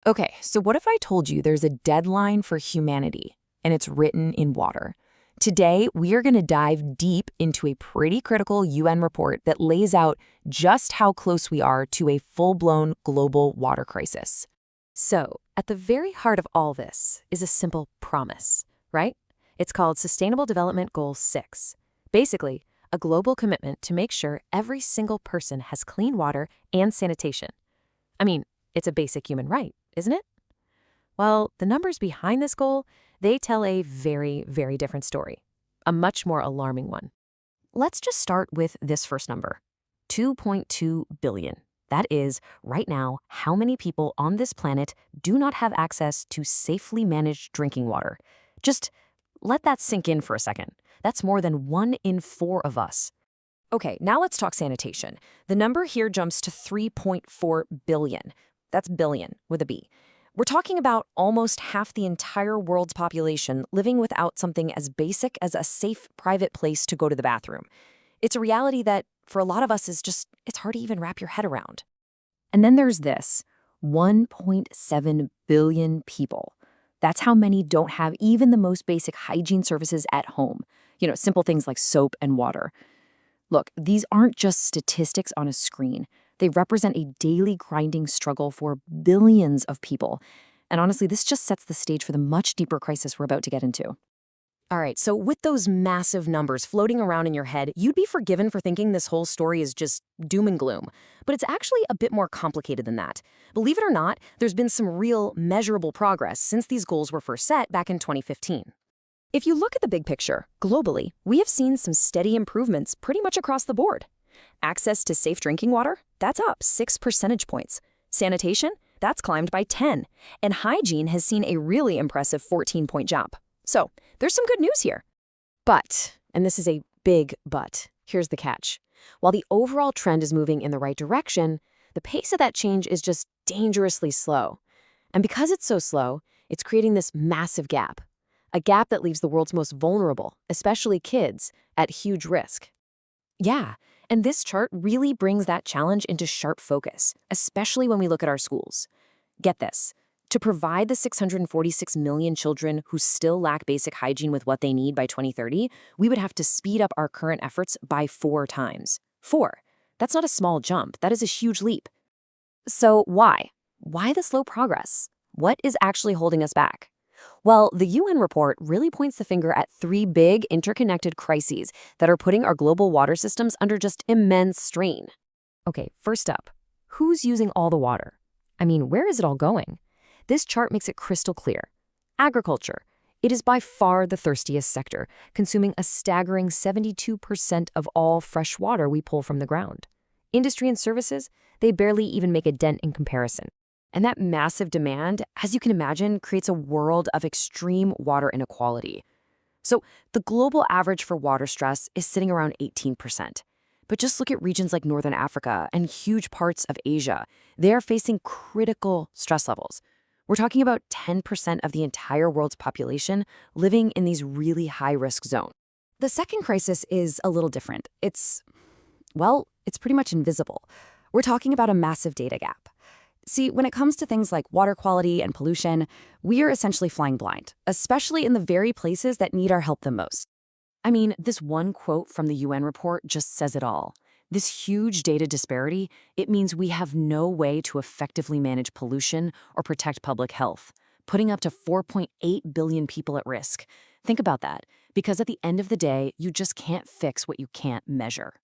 Okay, so what if I told you there's a deadline for humanity and it's written in water? Today, we are going to dive deep into a pretty critical UN report that lays out just how close we are to a full-blown global water crisis. So, at the very heart of all this is a simple promise, right? It's called Sustainable Development Goal 6. Basically, a global commitment to make sure every single person has clean water and sanitation. I mean, it's a basic human right, isn't it? Well, the numbers behind this goal, they tell a very, very different story, a much more alarming one. Let's just start with this first number, 2.2 billion. That is, right now, how many people on this planet do not have access to safely managed drinking water. Just let that sink in for a second. That's more than 1 in 4 of us. Okay, now let's talk sanitation. The number here jumps to 3.4 billion. That's billion with a B. We're talking about almost half the entire world's population living without something as basic as a safe private place to go to the bathroom. It's a reality that, for a lot of us, it's hard to even wrap your head around. And then there's this, 1.7 billion people. That's how many don't have even the most basic hygiene services at home. Simple things like soap and water. Look, these aren't just statistics on a screen. They represent a daily grinding struggle for billions of people. And honestly, this just sets the stage for the much deeper crisis we're about to get into. All right, so with those massive numbers floating around in your head, you'd be forgiven for thinking this whole story is just doom and gloom. But it's actually a bit more complicated than that. Believe it or not, there's been some real measurable progress since these goals were first set back in 2015. If you look at the big picture, globally, we have seen some steady improvements pretty much across the board. Access to safe drinking water, that's up 6 percentage points. Sanitation, that's climbed by 10. And hygiene has seen a really impressive 14-point jump. So, there's some good news here. But, and this is a big but, here's the catch. While the overall trend is moving in the right direction, the pace of that change is just dangerously slow. And because it's so slow, it's creating this massive gap. A gap that leaves the world's most vulnerable, especially kids, at huge risk. Yeah, and this chart really brings that challenge into sharp focus, especially when we look at our schools. Get this. To provide the 646 million children who still lack basic hygiene with what they need by 2030, we would have to speed up our current efforts by 4 times. 4. That's not a small jump. That is a huge leap. So why? Why the slow progress? What is actually holding us back? Well, the UN report really points the finger at 3 big interconnected crises that are putting our global water systems under just immense strain. Okay, first up, who's using all the water? I mean, where is it all going? This chart makes it crystal clear. Agriculture. It is by far the thirstiest sector, consuming a staggering 72% of all fresh water we pull from the ground. Industry and services, they barely even make a dent in comparison. And that massive demand, as you can imagine, creates a world of extreme water inequality. So the global average for water stress is sitting around 18%. But just look at regions like Northern Africa and huge parts of Asia. They are facing critical stress levels. We're talking about 10% of the entire world's population living in these really high-risk zones. The second crisis is a little different. It's pretty much invisible. We're talking about a massive data gap. See, when it comes to things like water quality and pollution, we are essentially flying blind, especially in the very places that need our help the most. I mean, this one quote from the UN report just says it all. This huge data disparity, it means we have no way to effectively manage pollution or protect public health, putting up to 4.8 billion people at risk. Think about that, because at the end of the day, you just can't fix what you can't measure.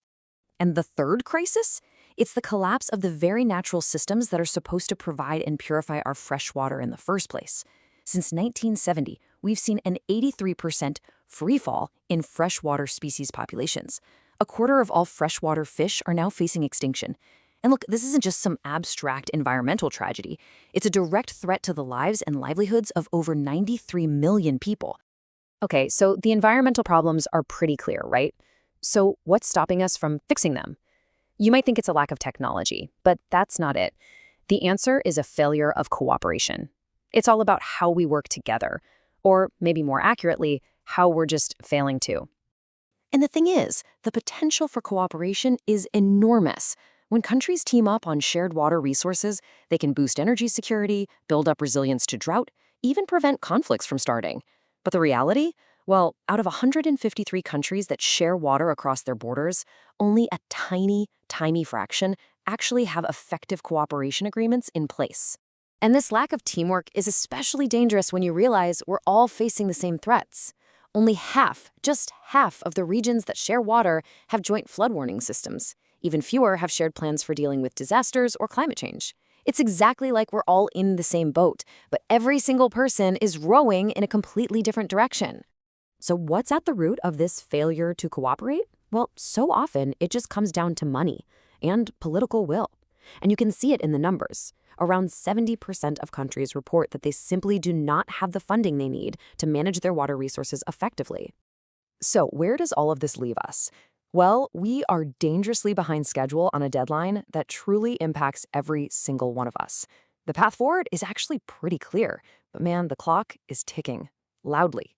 And the third crisis? It's the collapse of the very natural systems that are supposed to provide and purify our fresh water in the first place. Since 1970, we've seen an 83% freefall in freshwater species populations. A quarter of all freshwater fish are now facing extinction. And look, this isn't just some abstract environmental tragedy. It's a direct threat to the lives and livelihoods of over 93 million people. Okay, so the environmental problems are pretty clear, right? So what's stopping us from fixing them? You might think it's a lack of technology, but that's not it. The answer is a failure of cooperation. It's all about how we work together, or maybe more accurately, how we're just failing to. And the thing is, the potential for cooperation is enormous, When countries team up on shared water resources, they can boost energy security, build up resilience to drought, even prevent conflicts from starting. But the reality? Well, out of 153 countries that share water across their borders, only a tiny, tiny fraction actually have effective cooperation agreements in place. And this lack of teamwork is especially dangerous when you realize we're all facing the same threats. Only half, just half of the regions that share water have joint flood warning systems. Even fewer have shared plans for dealing with disasters or climate change. It's exactly like we're all in the same boat, but every single person is rowing in a completely different direction. So what's at the root of this failure to cooperate? Well, so often it just comes down to money and political will. And you can see it in the numbers. Around 70% of countries report that they simply do not have the funding they need to manage their water resources effectively. So where does all of this leave us? Well, we are dangerously behind schedule on a deadline that truly impacts every single one of us. The path forward is actually pretty clear, but man, the clock is ticking loudly.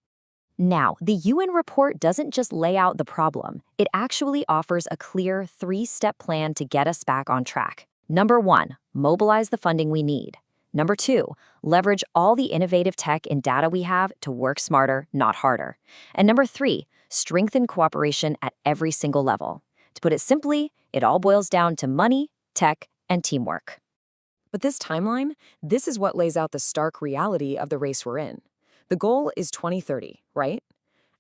Now, the UN report doesn't just lay out the problem, it actually offers a clear 3-step plan to get us back on track. Number 1, mobilize the funding we need. Number 2, leverage all the innovative tech and data we have to work smarter, not harder. And number 3, strengthen cooperation at every single level. To put it simply, it all boils down to money, tech, and teamwork. But this timeline, this is what lays out the stark reality of the race we're in. The goal is 2030, right?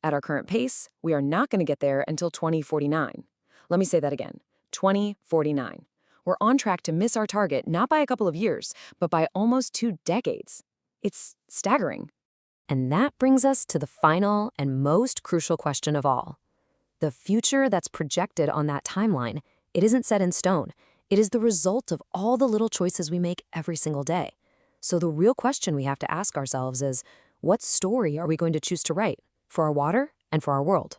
At our current pace, we are not going to get there until 2049. Let me say that again, 2049. We're on track to miss our target not by a couple of years, but by almost 2 decades. It's staggering. And that brings us to the final and most crucial question of all. The future that's projected on that timeline, it isn't set in stone. It is the result of all the little choices we make every single day. So the real question we have to ask ourselves is, what story are we going to choose to write for our water and for our world?